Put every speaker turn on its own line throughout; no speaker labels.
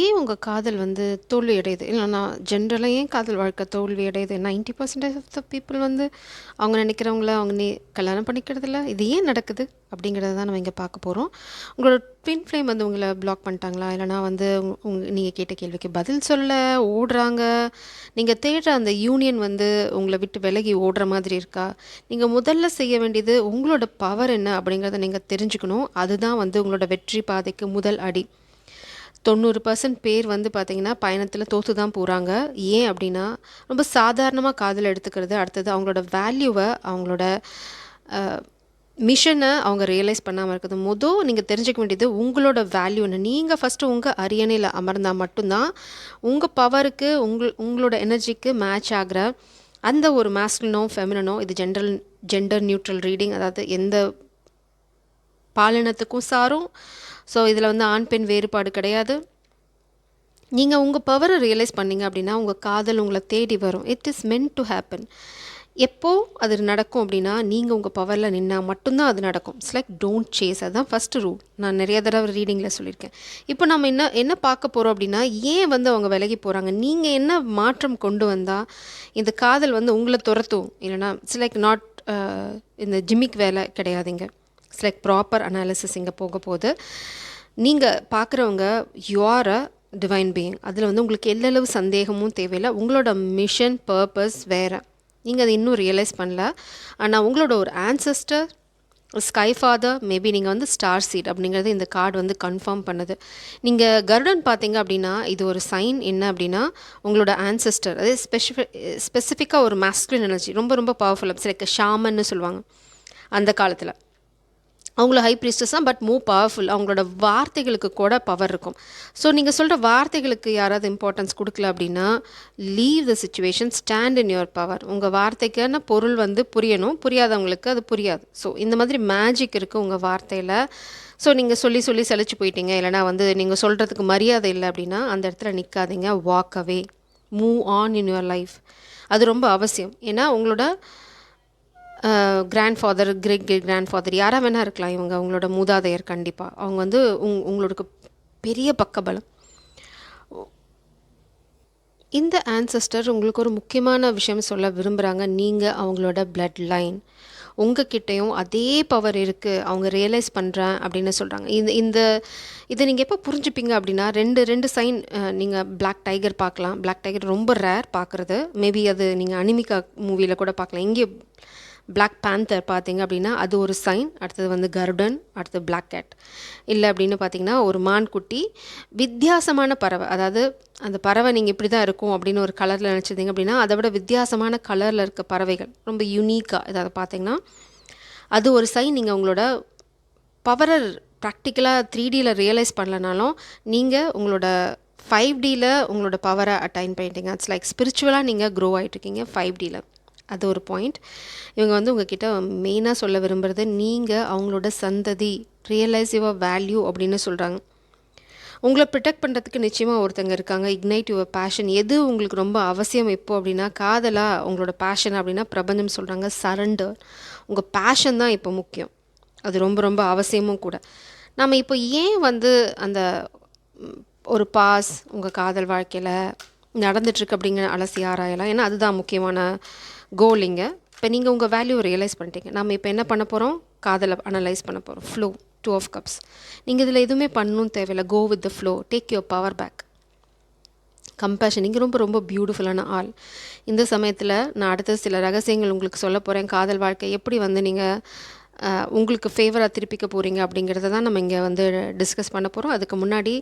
ஏன் உங்க காதல் வந்து தோல்வி அடையுது? இல்லன்னா ஜென்ரலா ஏன் காதல் வாழ்க்கை தோல்வி அடையுது? 90% ஆஃப் த பீப்பிள் வந்து அவங்க நினைக்கிறவங்கள அவங்க கல்யாணம் பண்ணிக்கிறதில்ல. இது ஏன் நடக்குது? அப்படிங்கிறத தான் நம்ம இங்க பார்க்க போறோம். உங்களோட ட்வின் ஃப்ளேம் வந்து உங்கள பிளாக் பண்ணிட்டாங்களா? இல்லன்னா வந்து நீங்க கேட்ட கேள்விக்கு பதில் சொல்ல ஓடுறாங்க. நீங்க தேடுற அந்த யூனியன் வந்து உங்கள விட்டு விலகி ஓடுற மாதிரி இருக்கா? நீங்க முதல்ல செய்ய வேண்டியது உங்களோட பவர் என்ன அப்படிங்கிறத நீங்க தெரிஞ்சுக்கணும். அதுதான் வந்து உங்களோட வெற்றி பாதைக்கு முதல் அடி. 90% பேர் வந்து பார்த்தீங்கன்னா, பயணத்தில தோத்து தான் போறாங்க. ஏன் அப்டின்னா, ரொம்ப சாதாரணமா காதல் எடுத்துக்கிறது. அடுத்தது அவங்களோட வேல்யூவ, அவங்களோட அ மிஷன அவங்க ரியலைஸ் பண்ணாம இருக்குது. நீங்க தெரிஞ்சுக்க வேண்டியது உங்களோட வேல்யூ என்ன. நீங்க ஃபர்ஸ்ட்டு உங்க அரியணையில அமர்ந்தா மட்டும் தான், உங்க பவருக்கு, உங்களோட எனர்ஜிக்கு மேட்ச் ஆகுற அந்த ஒரு மாஸ்குலினோ, ஃபெமினினோ இது ஜெண்டர் நியூட்ரல் ரீடிங். அதாவது எந்த பாலினத்துக்கும் சாரும். ஸோ இதில வந்து ஆண், பெண் வேறுபாடு கிடையாது. நீங்க உங்க பவர ரியலைஸ் பண்ணீங்க அப்படின்னா, உங்க காதல் உங்கள தேடி வரும். It is meant to happen. எப்போ அது நடக்கும் அப்படின்னா, நீங்க உங்க பவர்ல நின்னா மட்டும் தான் அது நடக்கும். It's like don't chase. அதுதான் ஃபர்ஸ்ட் ரூல். நான் நெறைய தடவ ரீடிங்ல சொல்லியிருக்கேன். இப்போ நம்ம என்ன என்ன பார்க்க போறோம் அப்படின்னா, ஏன் வந்து அவங்க விலகி போறாங்க? நீங்க என்ன மாற்றம் கொண்டு வந்தா, இந்த காதல் வந்து உங்கள துரத்தும்? இல்லன்னா இட்ஸ் லைக் நாட் இந்த ஜிம்மிக் வேலை கிடையாதுங்க. இட்ஸ் லைக் ப்ராப்பர் அனாலிசிஸ் இங்க போக போது. நீங்க பார்க்குறவங்க you are a divine being. அதில் வந்து உங்களுக்கு எல்லளவு சந்தேகமும் தேவையில்ல. உங்களோட மிஷன், பர்பஸ் வேறு. நீங்கள் அதை இன்னும் ரியலைஸ் பண்ணல. ஆனால் உங்களோட ஒரு ஆன்சஸ்டர், ஸ்கை ஃபாதர், மேபி நீங்கள் வந்து ஸ்டார் சீட் அப்படிங்கிறது இந்த கார்டு வந்து கன்ஃபார்ம் பண்ணுது. நீங்கள் கருடன் பார்த்தீங்க அப்படின்னா, இது ஒரு சைன் என்ன அப்படின்னா, உங்களோட ஆன்சஸ்டர் அதே ஸ்பெசிஃபிக்காக ஒரு மாஸ்குலின் எனர்ஜி ரொம்ப ரொம்ப பவர்ஃபுல். லைக் ஷாமன்னு சொல்லுவாங்க அந்த காலத்தில். அவங்கள ஹை ப்ரீஸ்டஸ் தான், பட் மூவ் பவர்ஃபுல். அவங்களோட வார்த்தைகளுக்கு கூட பவர் இருக்கும். ஸோ நீங்கள் சொல்கிற வார்த்தைகளுக்கு யாராவது இம்பார்ட்டன்ஸ் கொடுக்கல அப்படின்னா, leave the situation, stand in your power. உங்கள் வார்த்தைக்கான பொருள் வந்து புரியணும். புரியாதவங்களுக்கு அது புரியாது. ஸோ இந்த மாதிரி மேஜிக் இருக்குது உங்கள் வார்த்தையில். ஸோ நீங்கள் சொல்லி சொல்லி சலிச்சு போயிட்டீங்க, இல்லைனா வந்து நீங்கள் சொல்கிறதுக்கு மரியாதை இல்லை அப்படின்னா, அந்த இடத்துல நிற்காதீங்க. Walk away, move on in your life. அது ரொம்ப அவசியம். ஏன்னா உங்களோட கிராண்ட்ஃபாதர், கிரேட் கிரேட் கிராண்ட்ஃபாதர் யாராக வேணா இருக்கலாம். இவங்க உங்களோட மூதாதையர் கண்டிப்பாக. அவங்க வந்து உங்களோட பெரிய பக்கபலம். இந்த ஆன்சஸ்டர் உங்களுக்கு ஒரு முக்கியமான விஷயம் சொல்ல விரும்புகிறாங்க. நீங்கள் அவங்களோட பிளட் லைன். உங்ககிட்டயும் அதே பவர் இருக்குது, அவங்க ரியலைஸ் பண்ணுறேன் அப்படின்னு சொல்கிறாங்க. இந்த இதை நீங்கள் எப்போ புரிஞ்சுப்பீங்க அப்படின்னா, ரெண்டு சைன். நீங்கள் பிளாக் டைகர் பார்க்கலாம். பிளாக் டைகர் ரொம்ப ரேர் பார்க்குறது. மேபி அது நீங்கள் அனிமிகா மூவியில் கூட பார்க்கலாம். இங்கே பிளாக் பேந்தர் பார்த்தீங்க அப்படின்னா அது ஒரு சைன். அடுத்தது வந்து கருடன், அடுத்தது பிளாக் கேட். இல்லை அப்படின்னு பார்த்தீங்கன்னா ஒரு மான்குட்டி, வித்தியாசமான பறவை. அதாவது அந்த பறவை நீங்கள் இப்படி தான் இருக்கும் அப்படின்னு ஒரு கலரில் நினச்சிருந்தீங்க அப்படின்னா, அதை விட வித்தியாசமான கலரில் இருக்க பறவைகள் ரொம்ப யூனிக்காக ஏதாவது பார்த்தீங்கன்னா அது ஒரு சைன். நீங்கள் உங்களோட பவரை ப்ராக்டிக்கலாக 3Dயில் ரியலைஸ் பண்ணலனாலும், நீங்கள் உங்களோட 5Dயில் உங்களோட பவரை அட்டைன் பண்ணிட்டீங்க. இட்ஸ் லைக் ஸ்பிரிச்சுவலாக நீங்கள் க்ரோ ஆகிட்ருக்கீங்க 5Dயில். அது ஒரு பாயிண்ட். இவங்க வந்து உங்ககிட்ட மெயினாக சொல்ல விரும்புகிறது, நீங்கள் அவங்களோட சந்ததி, ரியலைஸ் யுவர் வேல்யூ அப்படின்னு சொல்கிறாங்க. உங்களை ப்ரொடெக்ட் பண்ணுறதுக்கு நிச்சயமாக ஒருத்தங்க இருக்காங்க. Ignite your fashion. எது உங்களுக்கு ரொம்ப அவசியம் இப்போ அப்படின்னா, காதலா உங்களோட பேஷன் அப்படின்னா பிரபஞ்சம் சொல்கிறாங்க சரண்டர். உங்கள் பேஷன் தான் இப்போ முக்கியம். அது ரொம்ப ரொம்ப அவசியமும் கூட. நம்ம இப்போ ஏன் வந்து அந்த ஒரு பாஸ் உங்கள் காதல் வாழ்க்கையில் நடந்துட்டுருக்கு அப்படிங்கிற அலசி ஆராயலாம். ஏன்னா அதுதான் முக்கியமான கோலிங்க. இப்போ நீங்கள் உங்கள் வேல்யூவை ரியலைஸ் பண்ணிட்டீங்க. நம்ம இப்போ என்ன பண்ண போகிறோம்? காதலை அனலைஸ் பண்ண போகிறோம். Flow, 2 of cups. நீங்கள் இதில் எதுவுமே பண்ணணும் தேவையில்லை. Go with the flow, take your power back. Compassion. நீங்கள் ரொம்ப ரொம்ப பியூட்டிஃபுல்லான ஆள். இந்த சமயத்தில் நான் அடுத்த சில ரகசியங்கள் உங்களுக்கு சொல்ல போகிறேன். காதல் வாழ்க்கை எப்படி வந்து நீங்கள் உங்களுக்கு ஃபேவராக திருப்பிக்க போகிறீங்க அப்படிங்கிறத தான் நம்ம இங்கே வந்து டிஸ்கஸ் பண்ண போகிறோம். அதுக்கு முன்னாடி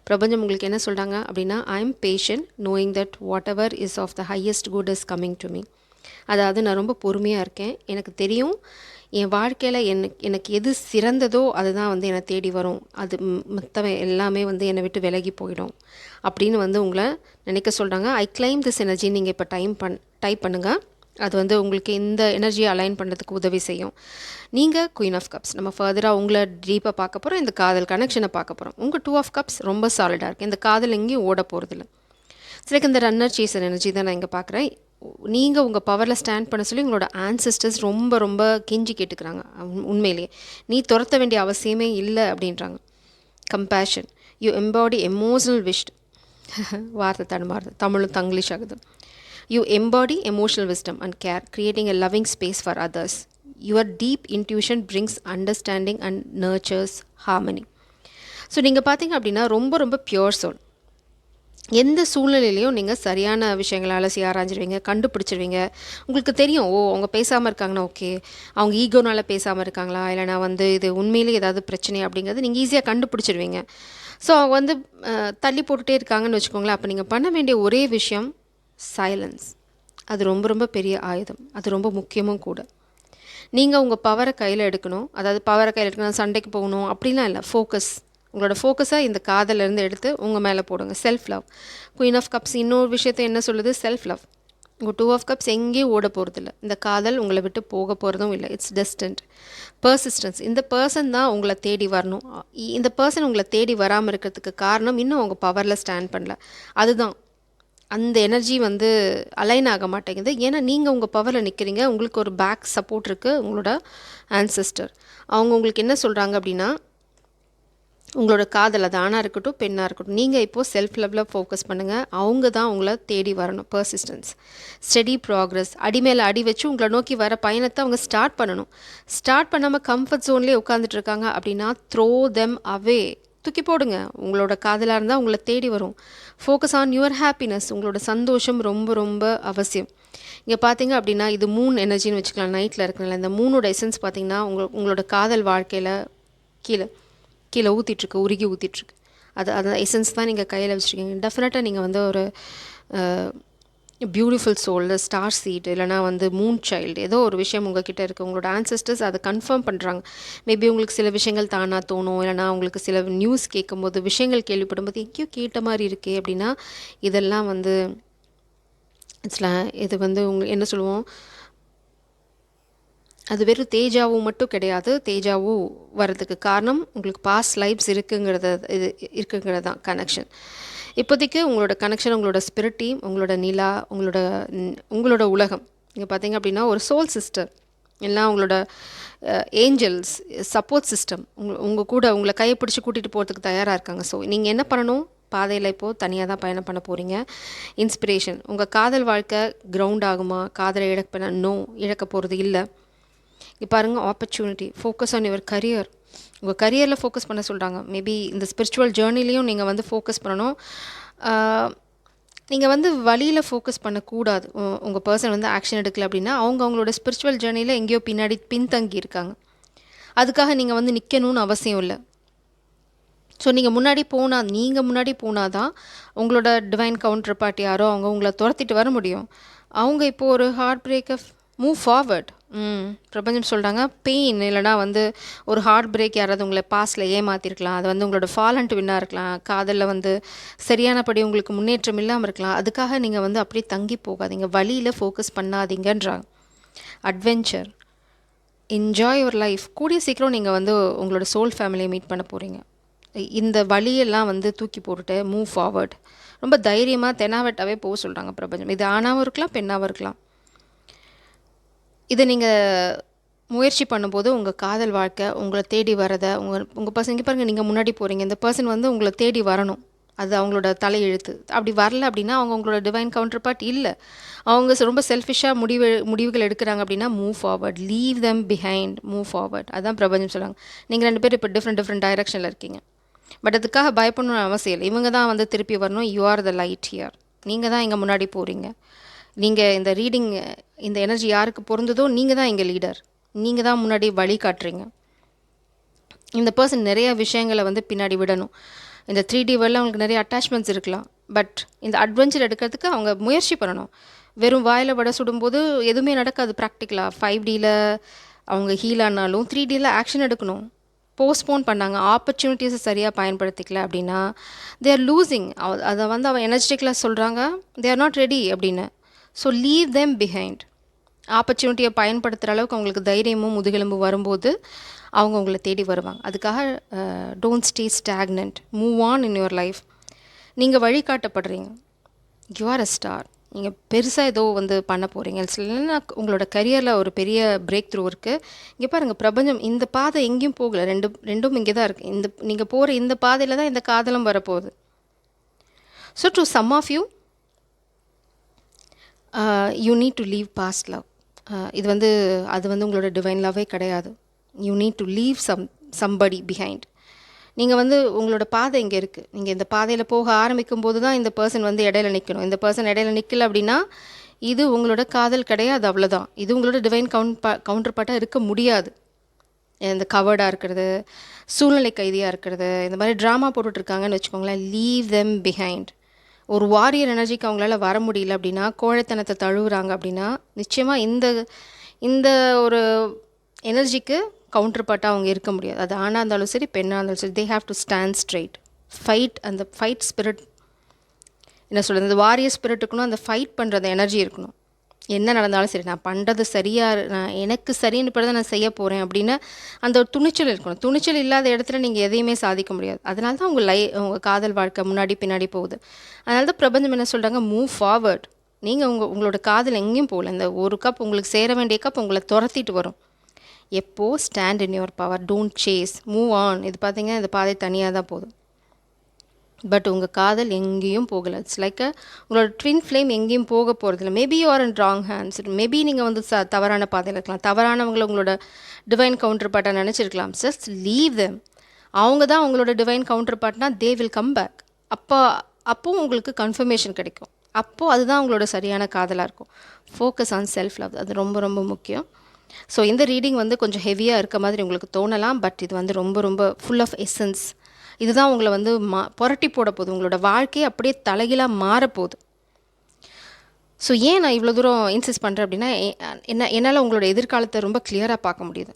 பிரபஞ்சம் உங்களுக்கு என்ன சொல்கிறாங்க அப்படின்னா, I am patient knowing that whatever is of the highest good is coming to me. அதாவது நான் ரொம்ப பொறுமையாக இருக்கேன். எனக்கு தெரியும் என் வாழ்க்கையில் எனக்கு எது சிறந்ததோ அதுதான் வந்து என்னை தேடி வரும். அது மற்றவன் எல்லாமே வந்து என்னை விட்டு விலகி போயிடும் அப்படின்னு வந்து உங்களை நினைக்க சொல்கிறாங்க. I claim this energy. நீங்கள் இப்போ டைப் பண்ணுங்கள். அது வந்து உங்களுக்கு இந்த எனர்ஜியை அலைன் பண்ணுறதுக்கு உதவி செய்யும். நீங்கள் குயின் ஆஃப் கப்ஸ். நம்ம ஃபர்தராக உங்களை டீப்பாக பார்க்க போகிறோம். இந்த காதல் கனெக்ஷனை பார்க்க போகிறோம். உங்கள் 2 of cups ரொம்ப சாலிடாக இருக்குது. இந்த காதல் எங்கேயும் ஓட போகிறதில்ல. சரி, இந்த ரன்னர் சேசர் எனர்ஜி தான் நான் இங்கே பார்க்குறேன். நீங்கள் உங்கள் பவரில் ஸ்டாண்ட் பண்ண சொல்லி உங்களோட ஆன்சஸ்டர்ஸ் ரொம்ப ரொம்ப கெஞ்சி கேட்டுக்கிறாங்க. உண்மையிலேயே நீ துரத்த வேண்டிய அவசியமே இல்லை அப்படின்றாங்க. Compassion. You embody emotional wish. வார்த்தை தடுமாறுது, தமிழும் தங்கிலீஷ் ஆகுது. You embody emotional wisdom and care, creating a loving space for others. Your deep intuition brings understanding and nurtures harmony. So நீங்கள் பார்த்தீங்க அப்படின்னா ரொம்ப ரொம்ப பியோர் சோல். எந்த சூழ்நிலையிலையும் நீங்கள் சரியான விஷயங்களை அலசி ஆராய்ஞ்சிருவீங்க, கண்டுபிடிச்சிருவீங்க. உங்களுக்கு தெரியும், ஓ அவங்க பேசாமல் இருக்காங்கன்னா ஓகே, அவங்க ஈகோனால பேசாமல் இருக்காங்களா, இல்லைனா வந்து இது உண்மையிலேயே ஏதாவது பிரச்சனை அப்படிங்கிறது நீங்கள் ஈஸியாக கண்டுபிடிச்சிருவீங்க. ஸோ அவங்க வந்து தள்ளி போட்டுகிட்டே இருக்காங்கன்னு வச்சுக்கோங்களேன். அப்போ நீங்கள் பண்ண வேண்டிய ஒரே விஷயம் சைலன்ஸ். அது ரொம்ப ரொம்ப பெரிய ஆயுதம், அது ரொம்ப முக்கியமும் கூட. நீங்கள் உங்கள் பவரை கையில் எடுக்கணும். அதாவது பவரை கையில் எடுக்கணும், சண்டைக்கு போகணும் அப்படிலாம் இல்லை. ஃபோக்கஸ், உங்களோட ஃபோக்கஸை இந்த காதலேருந்து எடுத்து உங்கள் மேலே போடுங்க. Self love. Queen of cups இன்னொரு விஷயத்தை என்ன சொல்லுது? Self love. உங்கள் டூ ஆஃப் கப்ஸ் எங்கேயும் ஓட போகிறதில்ல. இந்த காதல் உங்களை விட்டு போக போகிறதும் இல்லை. இட்ஸ் டெஸ்டன்ட். பர்சிஸ்டன்ஸ். இந்த பர்சன் தான் உங்களை தேடி வரணும். இந்த பர்சன் உங்களை தேடி வராமல் இருக்கிறதுக்கு காரணம் இன்னும் அவங்க பவரில் ஸ்டாண்ட் பண்ணல. அதுதான் அந்த எனர்ஜி வந்து அலைன் ஆக மாட்டேங்குது. ஏன்னா நீங்கள் உங்கள் பவரில் நிற்கிறீங்க. உங்களுக்கு ஒரு பேக் சப்போர்ட் இருக்குது, உங்களோட ஆன்செஸ்டர். அவங்க உங்களுக்கு என்ன சொல்கிறாங்க அப்படின்னா, உங்களோட காதல் அது ஆணாக இருக்கட்டும் பெண்ணாக இருக்கட்டும், நீங்கள் இப்போது செல்ஃப் லெவலில் ஃபோக்கஸ் பண்ணுங்கள். அவங்க தான் உங்களை தேடி வரணும். Persistence, steady progress. அடி மேலே அடி வச்சு உங்களை நோக்கி வர பயணத்தை அவங்க ஸ்டார்ட் பண்ணணும். ஸ்டார்ட் பண்ணாமல் கம்ஃபர்ட் ஜோன்லேயே உட்காந்துட்டு இருக்காங்க அப்படின்னா த்ரோ தெம் அவே, தூக்கி போடுங்க. உங்களோட காதலாக இருந்தால் உங்களை தேடி வரும். Focus on your happiness. உங்களோட சந்தோஷம் ரொம்ப ரொம்ப அவசியம். இங்கே பார்த்தீங்க அப்படின்னா இது மூன் எனர்ஜின்னு வச்சுக்கலாம். நைட்டில் இருக்கனால இந்த மூனோட எசன்ஸ் பார்த்தீங்கன்னா உங்களோட காதல் வாழ்க்கையில் கீழே கீழே ஊற்றிட்டுருக்கு, உருகி ஊற்றிட்டுருக்கு. அது எசன்ஸ் தான் நீங்கள் கையில் வச்சுருக்கீங்க. டெஃபினட்டாக நீங்கள் வந்து ஒரு பியூட்டிஃபுல் சோல், ஸ்டார் சீட், இல்லைனா வந்து மூன் சைல்டு, ஏதோ ஒரு விஷயம் உங்ககிட்ட இருக்குது. உங்களோட ஆன்செஸ்டர்ஸ் அதை கன்ஃபார்ம் பண்ணுறாங்க. மேபி உங்களுக்கு சில விஷயங்கள் தானாக தோணும், இல்லைனா உங்களுக்கு சில நியூஸ் கேட்கும்போது, விஷயங்கள் கேள்விப்படும்போது எங்கேயோ கேட்ட மாதிரி இருக்கே அப்படின்னா இதெல்லாம் வந்து இது வந்து என்ன சொல்லுவோம், அது வெறும் தேஜாவும் மட்டும் கிடையாது. தேஜாவும் வர்றதுக்கு காரணம் உங்களுக்கு பாஸ்ட் லைஃப்ஸ் இருக்குங்கிறது தான் கனெக்ஷன். இப்போதைக்கு உங்களோட கனெக்ஷன் உங்களோட ஸ்பிரிட் டீம், உங்களோட நிலா, உங்களோட உலகம். இங்கே பார்த்தீங்க அப்படின்னா ஒரு சோல் சிஸ்டர், எல்லாம் உங்களோட ஏஞ்சல்ஸ், சப்போர்ட் சிஸ்டம் உங்கள் கூட உங்களை கையை பிடிச்சி கூட்டிகிட்டு போகிறதுக்கு தயாராக இருக்காங்க. ஸோ நீங்கள் என்ன பண்ணணும்? பாதையில் இப்போது தனியாக தான் பயணம் பண்ண போகிறீங்க. இன்ஸ்பிரேஷன். உங்கள் காதல் வாழ்க்கை கிரவுண்ட் ஆகுமா? காதலை இழக்க போகிறது இல்லை. இப்போ பாருங்கள், opportunity. Focus on your career. உங்கள் கரியரில் ஃபோக்கஸ் பண்ண சொல்கிறாங்க. மேபி இந்த ஸ்பிரிச்சுவல் ஜேர்னிலையும் நீங்கள் வந்து ஃபோக்கஸ் பண்ணணும். நீங்கள் வந்து வழியில் ஃபோக்கஸ் பண்ணக்கூடாது. உங்கள் பர்சன் வந்து ஆக்ஷன் எடுக்கலை அப்படின்னா அவங்களோட ஸ்பிரிச்சுவல் ஜேர்னியில் எங்கேயோ பின்தங்கி இருக்காங்க. அதுக்காக நீங்கள் வந்து நிற்கணும்னு அவசியம் இல்லை. ஸோ நீங்கள் முன்னாடி போனால் தான் உங்களோட டிவைன் கவுண்டர் பார்ட்டி யாரோ அவங்க உங்களை துரத்திட்டு வர முடியும். அவங்க இப்போது ஒரு ஹார்ட் பிரேக்கை மூவ் ஃபார்வர்ட். பிரபஞ்சம் சொல்கிறாங்க, பெயின் இல்லைனா வந்து ஒரு ஹார்ட் பிரேக், யாராவது உங்களை பாஸ்டில் ஏமாற்றிருக்கலாம். அது வந்து உங்களோட ஃபால் அண்ட் வின்னாக இருக்கலாம். காதலில் வந்து சரியானபடி உங்களுக்கு முன்னேற்றம் இல்லாமல் இருக்கலாம். அதுக்காக நீங்கள் வந்து அப்படியே தங்கி போகாதீங்க, வழியில் ஃபோக்கஸ் பண்ணாதீங்கன்றாங்க. Adventure, enjoy your life. கூடிய சீக்கிரம் நீங்கள் வந்து உங்களோட சோல் ஃபேமிலியை மீட் பண்ண போகிறீங்க. இந்த வழியெல்லாம் வந்து தூக்கி போட்டுட்டு மூவ் ஃபார்வர்ட். ரொம்ப தைரியமாக தெனாவட்டாவே போக சொல்கிறாங்க பிரபஞ்சம். இது ஆணாகவும் இருக்கலாம், பெண்ணாகவும் இருக்கலாம். இதை நீங்கள் முயற்சி பண்ணும்போது உங்கள் காதல் வாழ்க்கை உங்களை தேடி வரதை உங்கள் பர்சன் பாருங்கள், நீங்கள் முன்னாடி போகிறீங்க, இந்த பர்சன் வந்து உங்களை தேடி வரணும். அது அவங்களோட தலையெழுத்து. அப்படி வரல அப்படின்னா அவங்களோட டிவைன் கவுண்டர் பார்ட் இல்லை. அவங்க ரொம்ப செல்ஃபிஷாக முடிவுகள் எடுக்கிறாங்க அப்படின்னா move forward, leave them behind, move forward. அதுதான் பிரபஞ்சம் சொல்கிறாங்க. நீங்கள் 2 பேர் இப்போ டிஃப்ரெண்ட் டைரெக்ஷனில் இருக்கீங்க. பட் அதுக்காக பயப்படணும்னு அவசியம் இல்லை. இவங்க தான் வந்து திருப்பி வரணும். You are the light here. நீங்கள் தான் இங்கே முன்னாடி போகிறீங்க. நீங்கள் இந்த ரீடிங், இந்த எனர்ஜி யாருக்கு பொருந்ததோ நீங்கள் தான் இங்கே லீடர். நீங்கள் தான் முன்னாடி வழி காட்டுறீங்க. இந்த பர்சன் நிறைய விஷயங்களை வந்து பின்னாடி விடணும். இந்த 3D வேர்ல்டில் அவங்களுக்கு நிறைய அட்டாச்மெண்ட்ஸ் இருக்கலாம். பட் இந்த அட்வென்ச்சர் எடுக்கிறதுக்கு அவங்க முயற்சி பண்ணணும். வெறும் வாயில் வடை சுடும்போது எதுவுமே நடக்காது. ப்ராக்டிக்கலாக 5Dயில் அவங்க ஹீல் ஆனாலும் 3Dயில் ஆக்ஷன் எடுக்கணும். போஸ்ட்போன் பண்ணாங்க, ஆப்பர்ச்சுனிட்டிஸை சரியாக பயன்படுத்திக்கல அப்படின்னா தே ஆர் லூசிங். அதை வந்து அவன் எனர்ஜெட்டிக்கலாக சொல்கிறாங்க, தே ஆர் நாட் ரெடி அப்படின்னு. So leave them behind. ஆப்பர்ச்சுனிட்டியை பயன்படுத்துகிற அளவுக்கு அவங்களுக்கு தைரியமும் முதுகெலும்பு வரும்போது அவங்க உங்களை தேடி வருவாங்க. அதுக்காக don't stay stagnant, move on in your life. நீங்கள் வழிகாட்டப்படுறீங்க. You are a star. நீங்கள் பெருசாக ஏதோ வந்து பண்ண போகிறீங்க, இல்லைன்னா உங்களோட கரியரில் ஒரு பெரிய பிரேக் த்ரூ இருக்குது. இங்கே பாருங்கள், பிரபஞ்சம் இந்த பாதை எங்கேயும் போகலை. ரெண்டும் இங்கே தான் இருக்குது. நீங்கள் போகிற இந்த பாதையில் தான் இந்த காதலும் வரப்போகுது. So to some of you you need to leave past love. இது வந்து அது வந்து உங்களோட டிவைன் லவ்வே கிடையாது. You need to leave somebody behind. நீங்கள் வந்து உங்களோட பாதை இங்கே இருக்குது. நீங்கள் இந்த பாதையில் போக ஆரம்பிக்கும் போது தான் இந்த பர்சன் வந்து இடையில நிற்கணும். இந்த பர்சன் இடையில நிற்கல அப்படின்னா இது உங்களோட காதல் கிடையாது, அவ்வளோதான். இது உங்களோட டிவைன் கவுண்டர் பார்ட்டாக இருக்க முடியாது. இந்த கவர்டாக இருக்கிறது, சூழ்நிலை கைதியாக இருக்கிறது, இந்த மாதிரி ட்ராமா போட்டுட்ருக்காங்கன்னு வச்சுக்கோங்களேன். Leave them behind. ஒரு வாரியர் எனர்ஜிக்கு அவங்களால வர முடியல அப்படின்னா, கோழைத்தனத்தை தழுவுறாங்க அப்படின்னா, நிச்சயமாக இந்த ஒரு எனர்ஜிக்கு கவுண்டர் பார்ட்டாக அவங்க இருக்க முடியாது. அது ஆணாக இருந்தாலும் சரி, பெண்ணாக இருந்தாலும் சரி, they have to stand straight. அந்த ஃபைட் ஸ்பிரிட் என்ன சொல்கிறது, இந்த வாரியர் ஸ்பிரிட் இருக்கணும். அந்த ஃபைட் பண்ணுறது எனர்ஜி இருக்கணும். என்ன நடந்தாலும் சரி, நான் பண்ணுறது சரியாக, நான் எனக்கு சரின்னு படுறதை நான் செய்ய போகிறேன் அப்படின்னு அந்த ஒரு துணிச்சல் இருக்கணும். துணிச்சல் இல்லாத இடத்துல நீங்கள் எதையுமே சாதிக்க முடியாது. அதனால தான் உங்கள் காதல் வாழ்க்கை முன்னாடி பின்னாடி போகுது. அதனால தான் பிரபஞ்சம் என்ன சொல்கிறாங்க, மூவ் ஃபார்வர்ட். நீங்கள் உங்களோட காதல் எங்கேயும் போகல. இந்த ஒரு கப் உங்களுக்கு சேர வேண்டிய கப் உங்களை துரத்திட்டு வரும். எப்போது stand in your power, don't chase, move on. இது பார்த்தீங்கன்னா இந்த பாதை தனியாக தான் போதும். பட் உங்கள் காதல் எங்கேயும் போகலை. இட்ஸ் லைக் உங்களோட ட்வின் ஃப்ளேம் எங்கேயும் போக போகிறதில்ல. Maybe you are in wrong hands. Maybe நீங்கள் வந்து தவறான பாதையில் இருக்கலாம். தவறானவங்களை உங்களோட டிவைன் கவுண்டர் பார்ட்டாக நினச்சிருக்கலாம். Just leave them. அவங்க தான் உங்களோட divine counter partner they will come back. அப்போவும் உங்களுக்கு கன்ஃபர்மேஷன் கிடைக்கும். அப்போது அதுதான் உங்களோட சரியான காதலாக இருக்கும். Focus on self love. அது ரொம்ப ரொம்ப முக்கியம். ஸோ இந்த ரீடிங் வந்து கொஞ்சம் ஹெவியாக இருக்க மாதிரி உங்களுக்கு தோணலாம். பட் இது வந்து ரொம்ப ரொம்ப ஃபுல் ஆஃப் எசன்ஸ். இதுதான் உங்களை வந்து புரட்டி போட போகுது. உங்களோட வாழ்க்கையை அப்படியே தலைகீழாக மாறப்போகுது. ஸோ ஏன் நான் இவ்வளோ தூரம் இன்சிஸ்ட் பண்ணுறேன் அப்படின்னா, என்னால் உங்களோட எதிர்காலத்தை ரொம்ப கிளியராக பார்க்க முடியுது.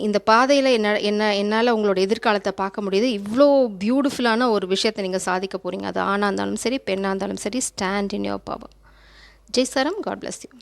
இந்த பாதையில் என்னால் உங்களோட எதிர்காலத்தை பார்க்க முடியுது. இவ்வளோ பியூட்டிஃபுல்லான ஒரு விஷயத்தை நீங்கள் சாதிக்க போகிறீங்க. அது ஆணாக இருந்தாலும் சரி, பெண்ணாக இருந்தாலும் சரி. Stand in your power. ஜெய் சரம். God bless you.